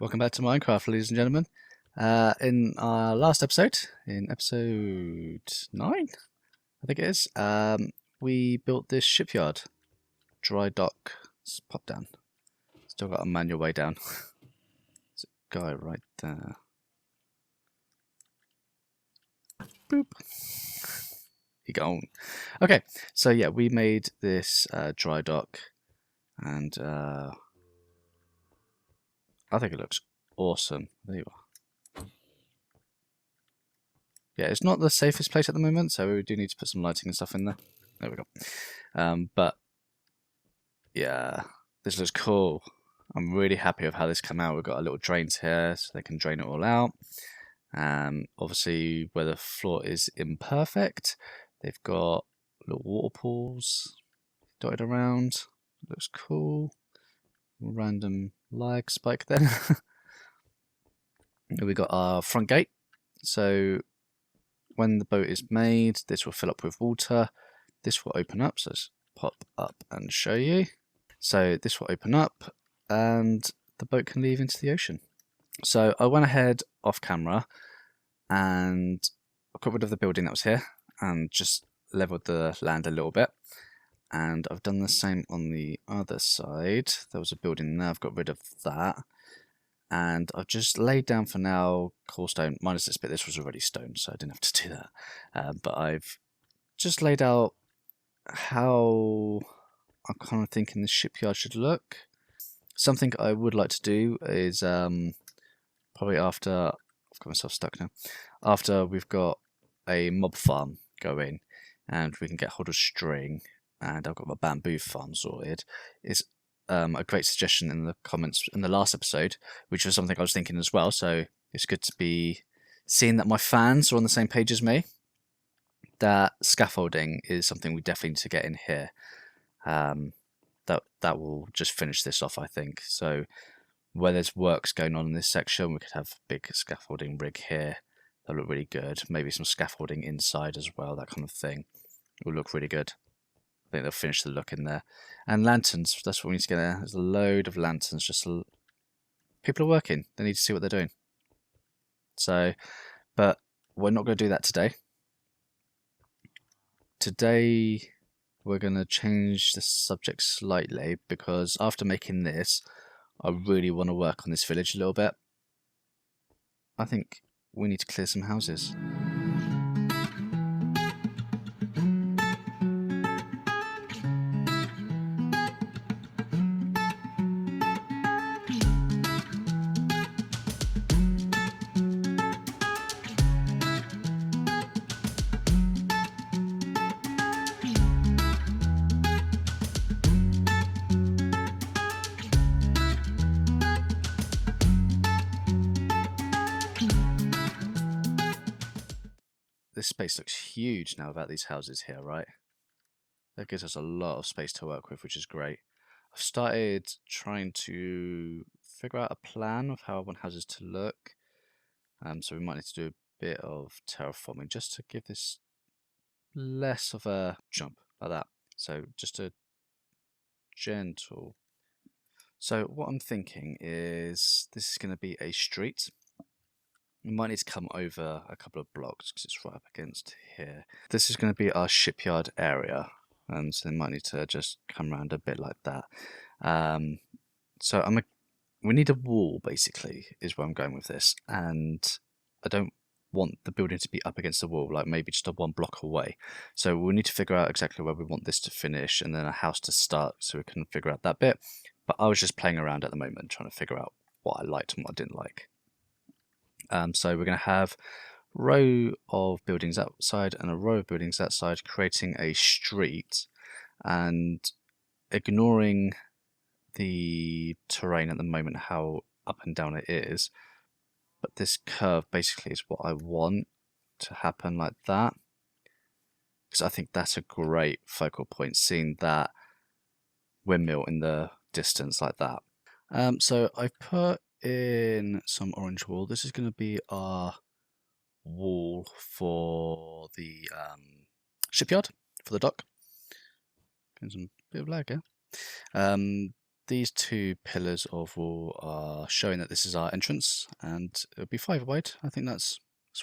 Welcome back to Minecraft, ladies and gentlemen. In our last episode, in episode 9, I think it is, we built this shipyard, dry dock. Let's pop down. Still got a manual way down. There's a guy right there. Boop. He gone. Okay, so yeah, we made this dry dock, and I think it looks awesome. There you are. Yeah, it's not the safest place at the moment, so we do need to put some lighting and stuff in there. There we go. But yeah, this looks cool. I'm really happy with how this came out. We've got a little drains here, so they can drain it all out. Obviously, where the floor is imperfect, they've got little water pools dotted around. Looks cool. Random lag spike then. We got our front gate. So when the boat is made, this will fill up with water. This will open up. So let's pop up and show you. So this will open up and the boat can leave into the ocean. So I went ahead off camera and I got rid of the building that was here and just leveled the land a little bit. And I've done the same on the other side. There was a building there, I've got rid of that. And I've just laid down for now cobblestone, minus this bit. This was already stone, so I didn't have to do that. But I've just laid out how I'm kind of thinking the shipyard should look. Something I would like to do is probably after, I've got myself stuck now, after we've got a mob farm going and we can get hold of string and I've got my bamboo farm sorted, is a great suggestion in the comments in the last episode, which was something I was thinking as well. So it's good to be seeing that my fans are on the same page as me. That scaffolding is something we definitely need to get in here. That will just finish this off, I think. So where there's works going on in this section, we could have a big scaffolding rig here. That'll look really good. Maybe some scaffolding inside as well, that kind of thing. It will look really good. I think they'll finish the look in there. And lanterns, that's what we need to get there. There's a load of lanterns. People are working. They need to see what they're doing. So, but we're not going to do that today. Today, we're going to change the subject slightly because after making this, I really want to work on this village a little bit. I think we need to clear some houses. This space looks huge now about these houses here, right? That gives us a lot of space to work with, which is great. I've started trying to figure out a plan of how I want houses to look. So we might need to do a bit of terraforming just to give this less of a jump like that. So just a gentle. So what I'm thinking is this is going to be a street. We might need to come over a couple of blocks because it's right up against here. This is going to be our shipyard area, so they might need to just come around a bit like that. So we need a wall, basically, is where I'm going with this, and I don't want the building to be up against the wall, like maybe just a 1 block away. So we need to figure out exactly where we want this to finish, and then a house to start, so we can figure out that bit. But I was just playing around at the moment, trying to figure out what I liked and what I didn't like. So we're going to have a row of buildings outside and a row of buildings outside, creating a street and ignoring the terrain at the moment, how up and down it is. But this curve basically is what I want to happen like that, because I think that's a great focal point, seeing that windmill in the distance like that. So I've put in some orange wool. This is going to be our wall for the shipyard, for the dock. Getting some bit of lag, yeah. these two pillars of wall are showing that this is our entrance, and it'll be 5 wide. I think that's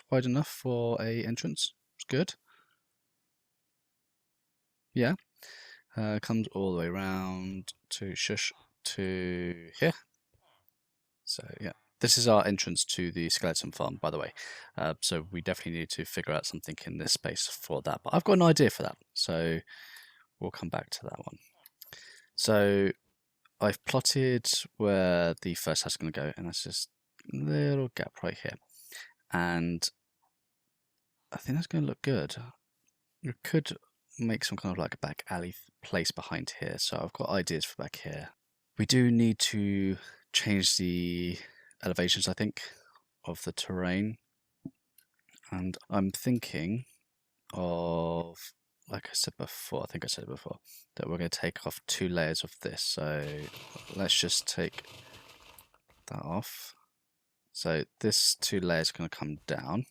wide enough for a entrance. It's good. Yeah. Comes all the way around to here. So yeah, this is our entrance to the skeleton farm, by the way. So we definitely need to figure out something in this space for that. But I've got an idea for that, so we'll come back to that one. So I've plotted where the first house is going to go, and that's just a little gap right here. And I think that's going to look good. We could make some kind of like a back alley place behind here. So I've got ideas for back here. We do need to change the elevations, I think, of the terrain. And I'm thinking of, like I said before, I think I said it before, that we're going to take off 2 layers of this. So let's just take that off. So this 2 layers are going to come down.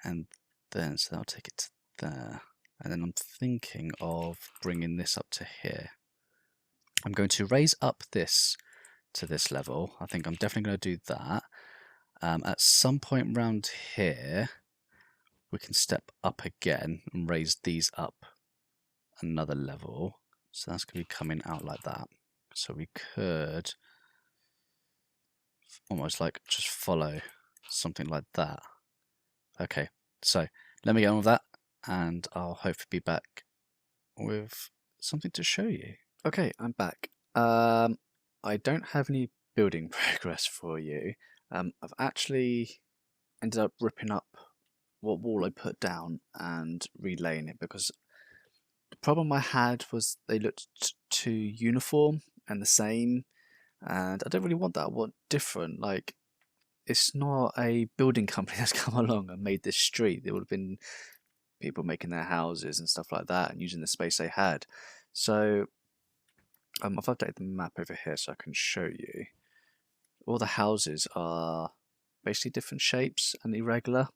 And then, so that'll take it to there. And then I'm thinking of bringing this up to here. I'm going to raise up this to this level. I think I'm definitely going to do that. At some point around here, we can step up again and raise these up another level. So that's going to be coming out like that. So we could almost like just follow something like that. Okay, so let me get on with that, and I'll hopefully be back with something to show you. Okay, I'm back. I don't have any building progress for you. I've actually ended up ripping up what wall I put down and relaying it, because the problem I had was they looked too uniform and the same, and I don't really want that. I want different. Like, it's not a building company that's come along and made this street. There would have been people making their houses and stuff like that and using the space they had. So I've updated the map over here so I can show you. All the houses are basically different shapes and irregular.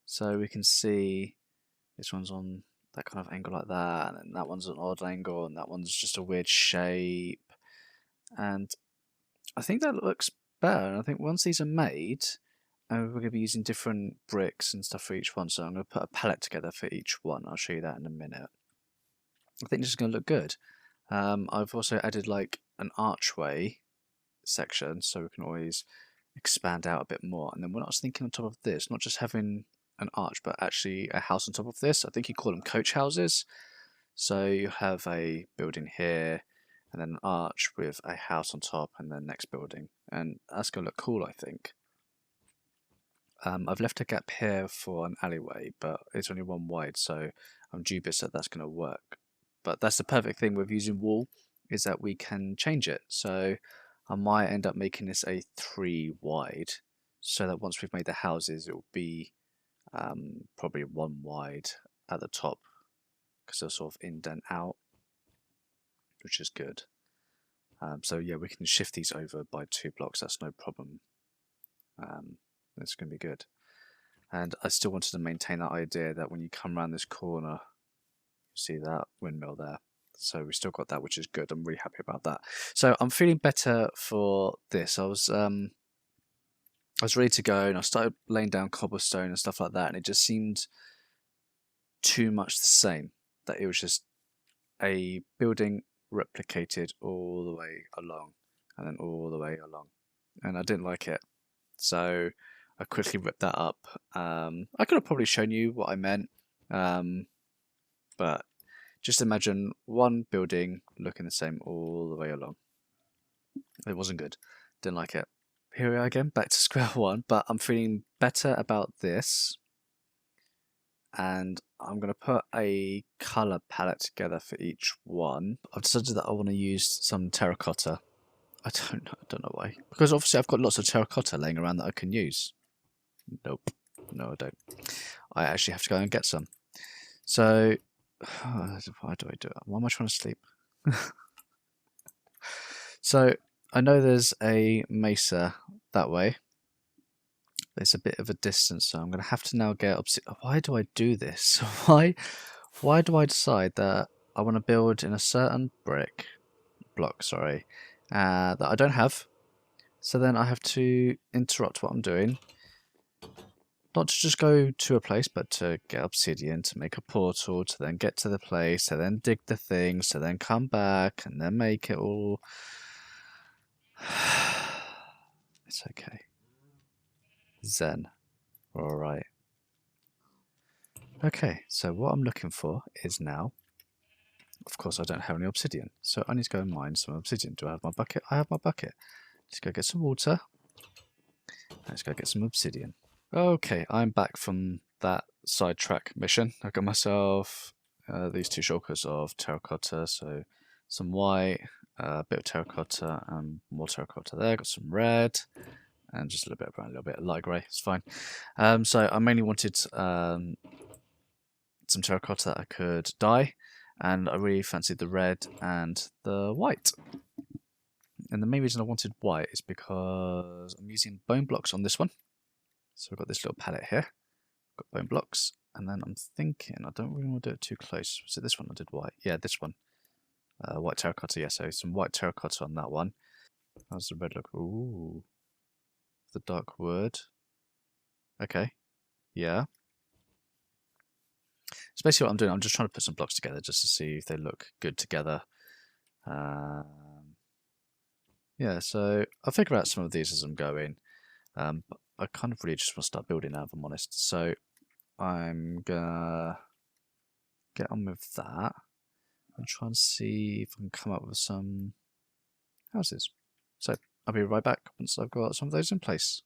So we can see this one's on that kind of angle like that, and then that one's an odd angle, and that one's just a weird shape. And I think that looks better. And I think once these are made, we're going to be using different bricks and stuff for each one. So I'm going to put a palette together for each one. I'll show you that in a minute. I think this is going to look good. I've also added like an archway section, so we can always expand out a bit more. And then when I was thinking on top of this, not just having an arch, but actually a house on top of this. I think you call them coach houses. So you have a building here, and then an arch with a house on top, and then next building. And that's going to look cool, I think. I've left a gap here for an alleyway, but it's only 1 wide, so I'm dubious that that's going to work. But that's the perfect thing with using wool, is that we can change it. So I might end up making this a 3 wide, so that once we've made the houses, it will be probably 1 wide at the top, because they'll sort of indent out, which is good. So yeah, we can shift these over by 2 blocks, that's no problem. That's going to be good. And I still wanted to maintain that idea that when you come around this corner, you see that windmill there. So we still got that, which is good. I'm really happy about that. So I'm feeling better for this. I was ready to go, and I started laying down cobblestone and stuff like that, and it just seemed too much the same. That it was just a building replicated all the way along, and then all the way along, and I didn't like it. So I quickly ripped that up. I could have probably shown you what I meant, but just imagine one building looking the same all the way along. It wasn't good. Didn't like it. Here we are again, back to square one, but I'm feeling better about this. And I'm going to put a colour palette together for each one. I've decided that I want to use some terracotta. I don't know why. Because obviously I've got lots of terracotta laying around that I can use. Nope. No, I don't. I actually have to go and get some. So, why do I do it? Why am I trying to sleep? So, I know there's a mesa that way. There's a bit of a distance, so I'm going to have to now get obsidian. Why do I do this? Why do I decide that I want to build in a certain brick, block, sorry, that I don't have. So then I have to interrupt what I'm doing. Not to just go to a place, but to get obsidian, to make a portal, to then get to the place, to then dig the things, to then come back, and then make it all. It's okay. Zen. Alright. Okay, so what I'm looking for is now, of course I don't have any obsidian, so I need to go and mine some obsidian. Do I have my bucket? I have my bucket. Let's go get some water. Let's go get some obsidian. Okay, I'm back from that sidetrack mission. I got myself these 2 shulkers of terracotta, so some white, a bit of terracotta, and more terracotta there. Got some red, and just a little bit of brown, a little bit of light grey. It's fine. So I mainly wanted some terracotta that I could dye, and I really fancied the red and the white. And the main reason I wanted white is because I'm using bone blocks on this one. So I've got this little palette here, got bone blocks, and then I'm thinking, I don't really want to do it too close. Was it this one I did white? Yeah, this one. White terracotta, yeah, so some white terracotta on that one. How's the red look? Ooh. The dark wood. Okay. Yeah. So basically what I'm doing, I'm just trying to put some blocks together just to see if they look good together. Yeah, so I'll figure out some of these as I'm going. But I kind of really just want to start building now, if I'm honest. So I'm gonna get on with that and try and see if I can come up with some houses. So I'll be right back once I've got some of those in place.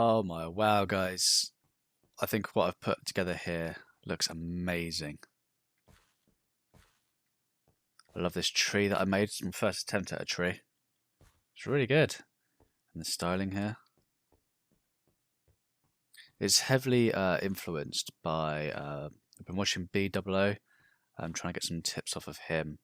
Oh my wow, guys. I think what I've put together here looks amazing. I love this tree that I made. It's my first attempt at a tree. It's really good. And the styling here. It's heavily influenced by, I've been watching BOO. I'm trying to get some tips off of him.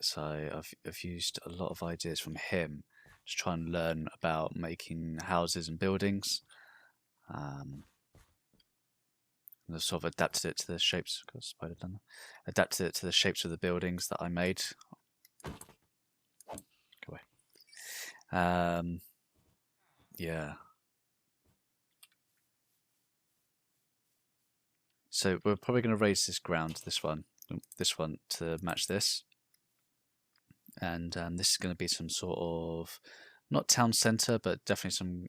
So I've used a lot of ideas from him to try and learn about making houses and buildings. And I've sort of adapted it to the shapes. Got a spider down there. Adapted it to the shapes of the buildings that I made. Go away. Yeah. So we're probably going to raise this ground, this one to match this. And this is going to be some sort of, not town centre, but definitely some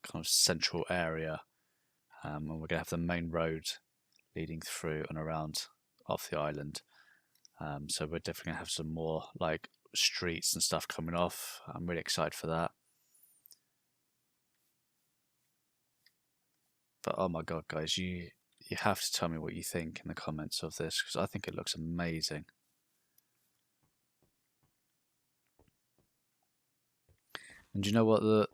kind of central area. And we're going to have the main road leading through and around off the island. So we're definitely going to have some more like streets and stuff coming off. I'm really excited for that. But oh my god, guys, you have to tell me what you think in the comments of this, because I think it looks amazing. And do you know what the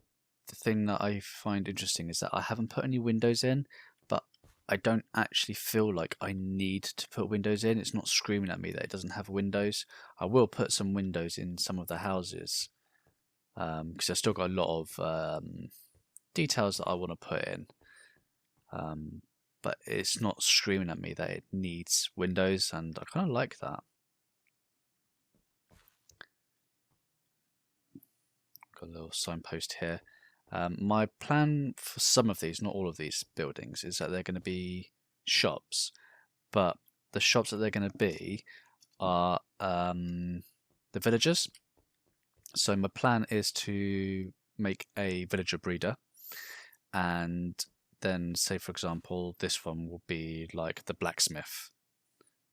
thing that I find interesting is that I haven't put any windows in, but I don't actually feel like I need to put windows in. It's not screaming at me that it doesn't have windows. I will put some windows in some of the houses, because I've still got a lot of details that I want to put in. But it's not screaming at me that it needs windows, and I kind of like that. Got a little signpost here. My plan for some of these, not all of these buildings, is that they're going to be shops, but the shops that they're going to be are the villagers. So my plan is to make a villager breeder, and then say, for example, this one will be like the blacksmith,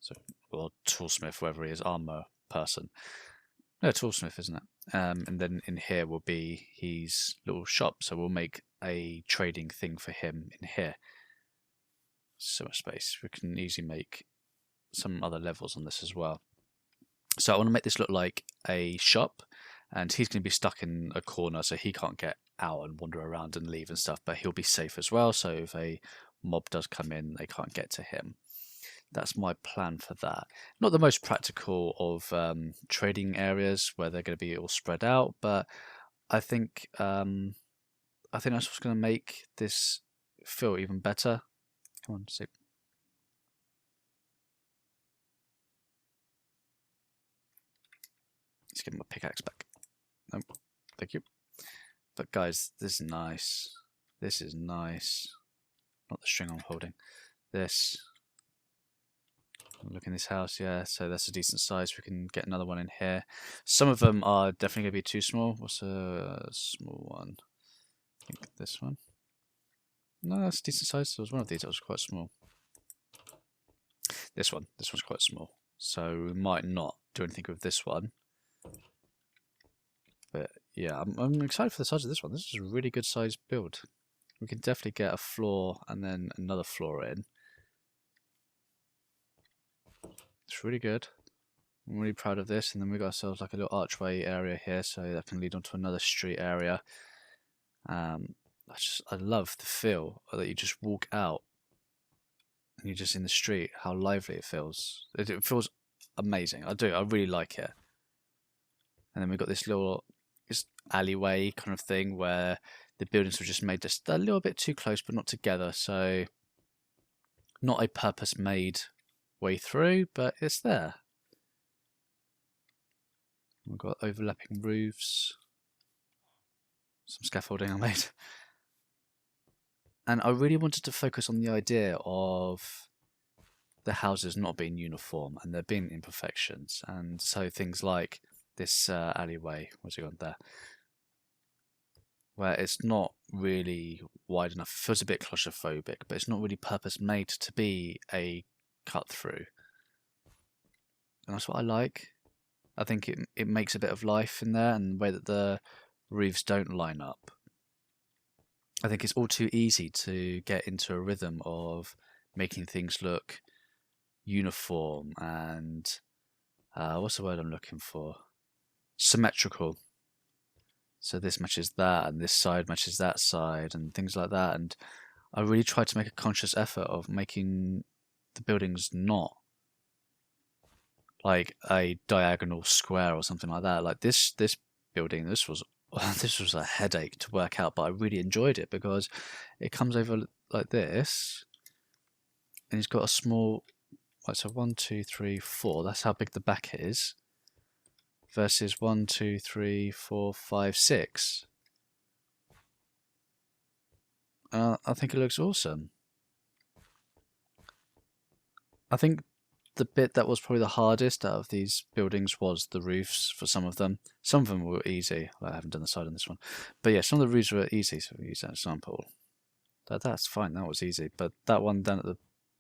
so or toolsmith, whoever he is, armor person. No, toolsmith, isn't it? And then in here will be his little shop, so we'll make a trading thing for him in here. So much space. We can easily make some other levels on this as well. So I want to make this look like a shop, and he's going to be stuck in a corner, so he can't get out and wander around and leave and stuff, but he'll be safe as well, so if a mob does come in, they can't get to him. That's my plan for that. Not the most practical of trading areas where they're going to be all spread out, but I think that's what's going to make this feel even better. Come on, see. Let's give him a pickaxe back. No, thank you. But guys, this is nice. This is nice. Not the string I'm holding. This. Look in this house, yeah, so that's a decent size. We can get another one in here. Some of them are definitely going to be too small. What's a small one? I think this one. No, that's a decent size. There was one of these that was quite small. This one's quite small. So we might not do anything with this one. But yeah, I'm excited for the size of this one. This is a really good size build. We can definitely get a floor and then another floor in. It's really good. I'm really proud of this. And then we got ourselves like a little archway area here, so that can lead onto another street area. I love the feel that you just walk out and you're just in the street. How lively it feels. It feels amazing. I really like it. And then we've got this little alleyway kind of thing where the buildings were just made just a little bit too close, but not together. So not a purpose-made way through, but it's there. We've got overlapping roofs, some scaffolding I made, and I really wanted to focus on the idea of the houses not being uniform and there being imperfections, and so things like this alleyway, what's it got there, where it's not really wide enough. It feels a bit claustrophobic, but it's not really purpose made to be a cut through, and that's what I like. I think it makes a bit of life in there, and the way that the roofs don't line up. I think it's all too easy to get into a rhythm of making things look uniform and what's the word I'm looking for? Symmetrical. So this matches that, and this side matches that side, and things like that. And I really tried to make a conscious effort of making the buildings not like a diagonal square or something like that. Like this building, this was a headache to work out, but I really enjoyed it because it comes over like this, and it's got a small, right, so 1, 2, 3, 4. That's how big the back is. Versus 1, 2, 3, 4, 5, 6. I think it looks awesome. I think the bit that was probably the hardest out of these buildings was the roofs for some of them. Some of them were easy. Well, I haven't done the side on this one. But yeah, some of the roofs were easy, so we use that example. That's fine, that was easy. But that one down at the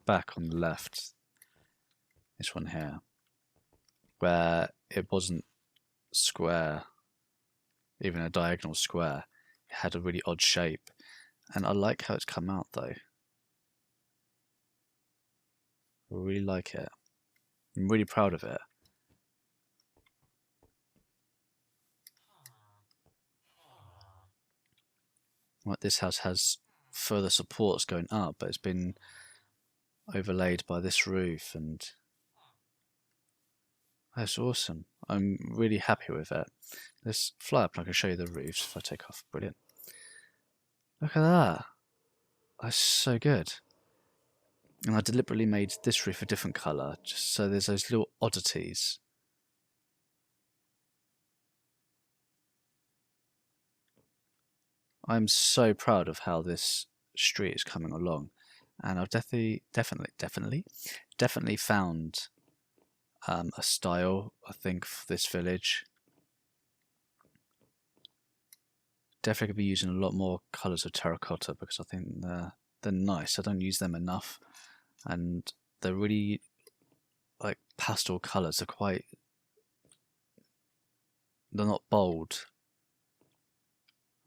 back on the left, this one here, where it wasn't square, even a diagonal square, it had a really odd shape, and I like how it's come out though. I really like it. I'm really proud of it. Like this house has further supports going up, but it's been overlaid by this roof, and that's awesome. I'm really happy with it. Let's fly up and I can show you the roofs if I take off. Brilliant. Look at that. That's so good. And I deliberately made this roof a different colour, just so there's those little oddities. I'm so proud of how this street is coming along. And I've definitely found a style, I think, for this village. definitely gonna be using a lot more colours of terracotta because I think they're nice. I don't use them enough, and they're really like pastel colours. They're not bold.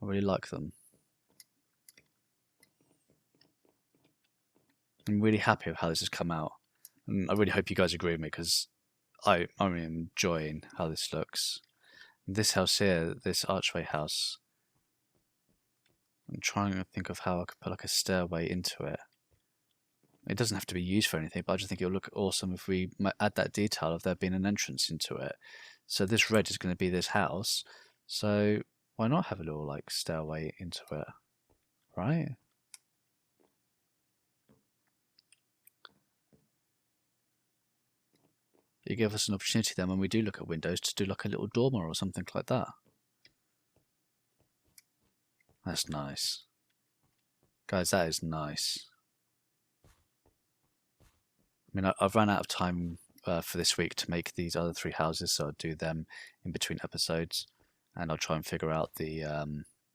I really like them. I'm really happy with how this has come out, and I really hope you guys agree with me because I'm enjoying how this looks. This house here, this archway house, I'm trying to think of how I could put like a stairway into it. It doesn't have to be used for anything, but I just think it'll look awesome if we add that detail of there being an entrance into it. So this red is going to be this house, so why not have a little like stairway into it, right? You give us an opportunity then when we do look at windows to do like a little dormer or something like that. That's nice. Guys, that is nice. I mean, I've run out of time for this week to make these other 3 houses, so I'll do them in between episodes, and I'll try and figure out the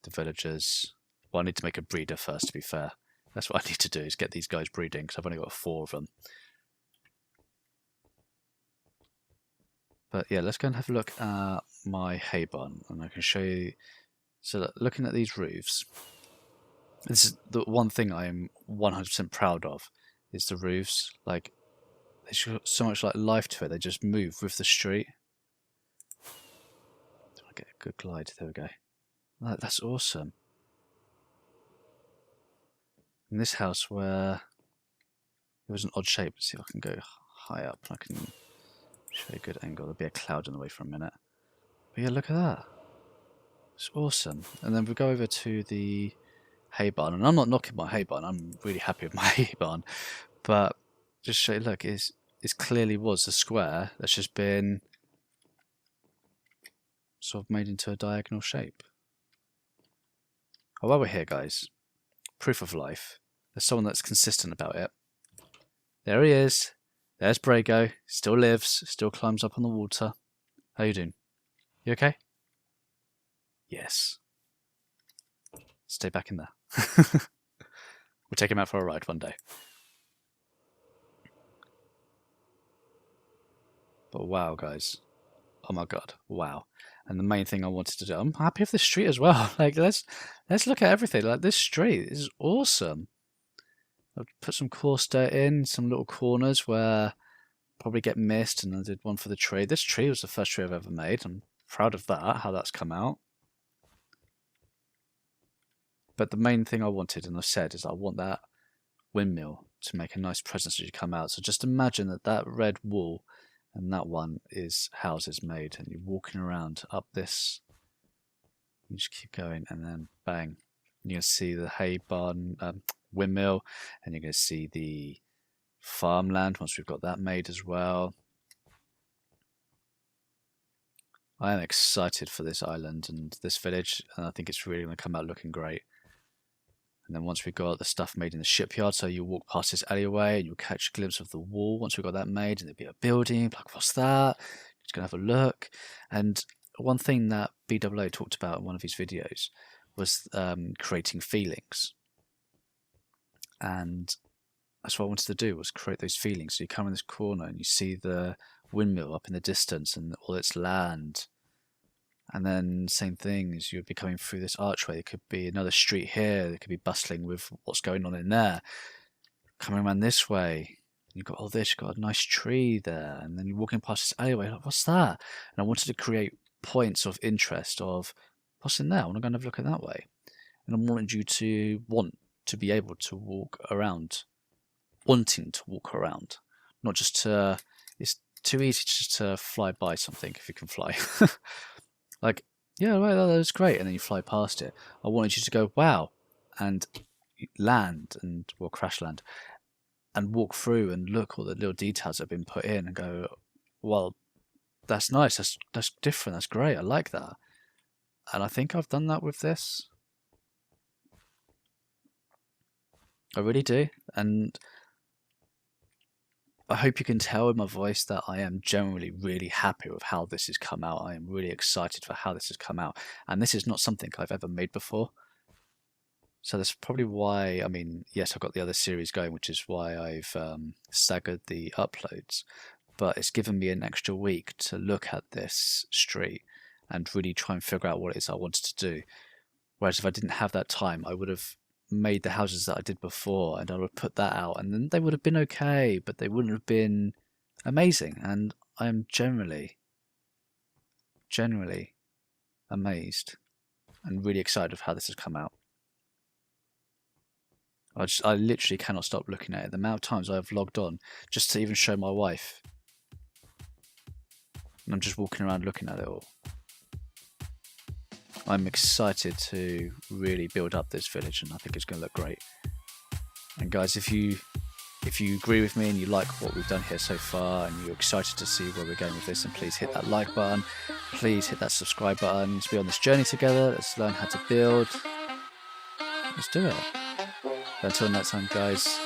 villagers. Well, I need to make a breeder first, to be fair. That's what I need to do, is get these guys breeding, because I've only got 4 of them. But yeah, let's go and have a look at my hay barn, and I can show you. So looking at these roofs, this is the one thing I am 100% proud of, is the roofs. Like, there's so much like life to it. They just move with the street. I get a good glide. There we go. That's awesome. In this house where it was an odd shape, let's see if I can go high up. I can show you a good angle. There'll be a cloud in the way for a minute. But yeah, look at that. It's awesome. And then we go over to the hay barn, and I'm not knocking my hay barn. I'm really happy with my hay barn. But just show you, look, it clearly was a square that's just been sort of made into a diagonal shape. Oh, while we're here, guys, proof of life. There's someone that's consistent about it. There he is. There's Brago. Still lives. Still climbs up on the water. How you doing? You okay? Yes. Stay back in there. We'll take him out for a ride one day. But wow, guys. Oh my god. Wow. And the main thing I wanted to do, I'm happy with this street as well. Like, let's look at everything. Like, this street is awesome. I've put some coarse dirt in, some little corners where probably get missed, and I did one for the tree. This tree was the first tree I've ever made. I'm proud of that, how that's come out. But the main thing I wanted, and I've said, is I want that windmill to make a nice presence as you come out. So just imagine that red wall and that one is houses made, and you're walking around up this. You just keep going, and then bang, you're going to see the hay barn, windmill, and you're going to see the farmland once we've got that made as well. I am excited for this island and this village, and I think it's really going to come out looking great. And then once we've got the stuff made in the shipyard, so you walk past this alleyway and you'll catch a glimpse of the wall once we've got that made, and there'll be a building, like, what's that? Just gonna have a look. And one thing that BWO talked about in one of his videos was creating feelings. And that's what I wanted to do, was create those feelings. So you come in this corner and you see the windmill up in the distance and all its land. And then same thing, as you'd be coming through this archway, there could be another street here, there could be bustling with what's going on in there. Coming around this way, you've got all this, you've got a nice tree there, and then you're walking past this alleyway, like, what's that? And I wanted to create points of interest of, what's in there? I want to go and have a look at that way. And I wanted you to want to be able to walk around, wanting to walk around, not just to, it's too easy just to fly by something if you can fly. Like, yeah, right, that was great, and then you fly past it. I wanted you to go, wow, and land, and, well, crash land, and walk through and look all the little details that have been put in and go, well, that's nice, that's different, that's great, I like that. And I think I've done that with this. I really do. And I hope you can tell in my voice that I am generally really happy with how this has come out. I am really excited for how this has come out. And this is not something I've ever made before. So that's probably why, I mean, yes, I've got the other series going, which is why I've staggered the uploads. But it's given me an extra week to look at this street and really try and figure out what it is I wanted to do. Whereas if I didn't have that time, I would have made the houses that I did before and I would have put that out and then they would have been okay, but they wouldn't have been amazing. And I am generally amazed and really excited of how this has come out. I literally cannot stop looking at it. The amount of times I've logged on just to even show my wife. And I'm just walking around looking at it all. I'm excited to really build up this village and I think it's going to look great. And guys, if you agree with me and you like what we've done here so far and you're excited to see where we're going with this, then please hit that like button, please hit that subscribe button. Let's be on this journey together. Let's learn how to build. Let's do it. But until next time, guys,